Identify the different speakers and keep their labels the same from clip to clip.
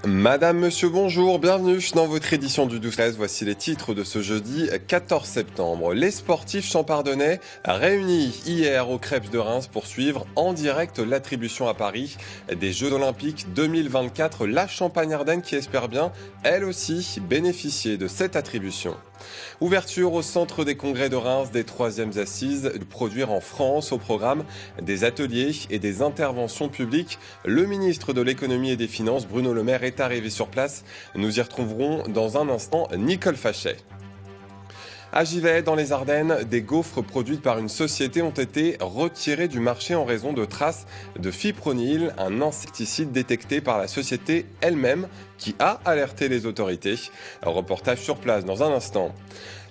Speaker 1: Madame, monsieur, bonjour, bienvenue dans votre édition du 12-13. Voici les titres de ce jeudi 14 septembre. Les sportifs champardonnais réunis hier au Crêpes de Reims pour suivre en direct l'attribution à Paris des Jeux Olympiques 2024. La Champagne-Ardenne qui espère bien, elle aussi, bénéficier de cette attribution. Ouverture au centre des congrès de Reims des 3e assises de produire en France au programme des ateliers et des interventions publiques. Le ministre de l'économie et des finances, Bruno Le Maire, est arrivé sur place. Nous y retrouverons dans un instant Nicole Fachet. À Givet, dans les Ardennes, des gaufres produites par une société ont été retirées du marché en raison de traces de fipronil, un insecticide détecté par la société elle-même qui a alerté les autorités. Un reportage sur place dans un instant.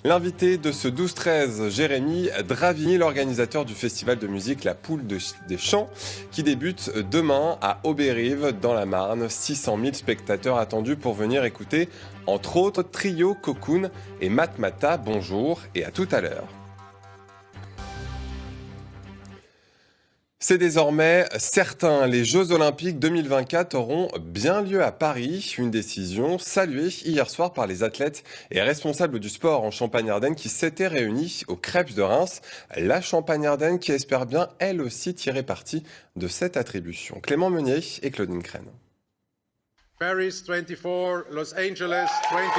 Speaker 1: L'invité de ce 12-13, Jérémy Dravigny, l'organisateur du festival de musique La Poule des Champs, qui débute demain à Aubérive, dans la Marne. 600 000 spectateurs attendus pour venir écouter, entre autres, Trio, Cocoon et Matmata. Bonjour et à tout à l'heure. C'est désormais certain, les Jeux Olympiques 2024 auront bien lieu à Paris. Une décision saluée hier soir par les athlètes et responsables du sport en Champagne-Ardenne qui s'étaient réunis au Crêpes de Reims. La Champagne-Ardenne qui espère bien, elle aussi, tirer parti de cette attribution. Clément Meunier et Claudine Crène.
Speaker 2: Paris 24, Los Angeles 28.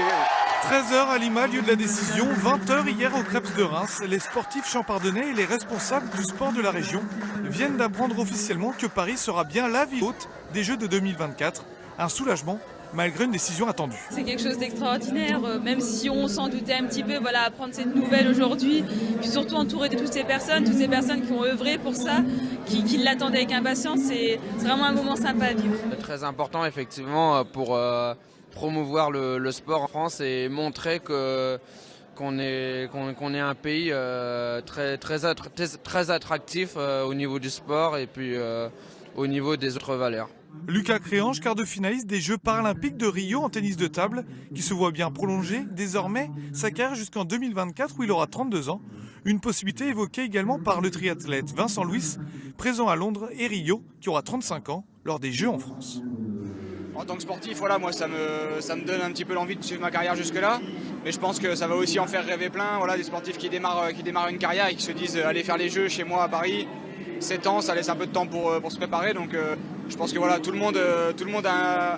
Speaker 3: 13h à Lima, lieu de la décision. 20h hier au Crêpes de Reims. Les sportifs champardonnais et les responsables du sport de la région viennent d'apprendre officiellement que Paris sera bien la ville hôte des Jeux de 2024. Un soulagement malgré une décision attendue.
Speaker 4: C'est quelque chose d'extraordinaire, même si on s'en doutait un petit peu, apprendre cette nouvelle aujourd'hui, puis surtout entouré de toutes ces personnes qui ont œuvré pour ça, qui l'attendaient avec impatience, c'est vraiment un moment sympa à vivre.
Speaker 5: Très important effectivement pour promouvoir le sport en France et montrer qu'on est un pays très attractif au niveau du sport et puis au niveau des autres valeurs.
Speaker 3: Lucas Créange, quart de finaliste des Jeux paralympiques de Rio en tennis de table, qui se voit bien prolonger désormais sa carrière jusqu'en 2024 où il aura 32 ans. Une possibilité évoquée également par le triathlète Vincent Louis, présent à Londres, et Rio, qui aura 35 ans lors des Jeux en France.
Speaker 6: En tant que sportif, moi ça me donne un petit peu l'envie de suivre ma carrière jusque-là. Mais je pense que ça va aussi en faire rêver plein. Des sportifs qui démarrent une carrière et qui se disent aller faire les Jeux chez moi à Paris. 7 ans, ça laisse un peu de temps pour se préparer. Donc je pense que tout le monde a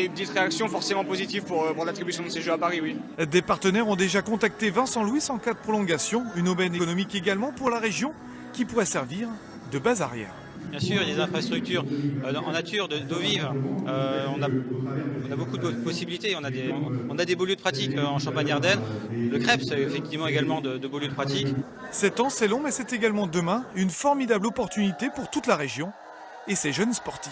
Speaker 6: une petite réaction forcément positive pour l'attribution de ces Jeux à Paris, oui.
Speaker 3: Des partenaires ont déjà contacté Vincent Louis en cas de prolongation. Une aubaine économique également pour la région qui pourrait servir de base arrière.
Speaker 7: Bien sûr, il y a des infrastructures en nature, d'eau vive. On a beaucoup de possibilités. On a des beaux lieux de pratique en Champagne-Ardenne. Le Crêpes, c'est effectivement également de beaux lieux de pratique.
Speaker 3: 7 ans, c'est long, mais c'est également demain une formidable opportunité pour toute la région et ses jeunes sportifs.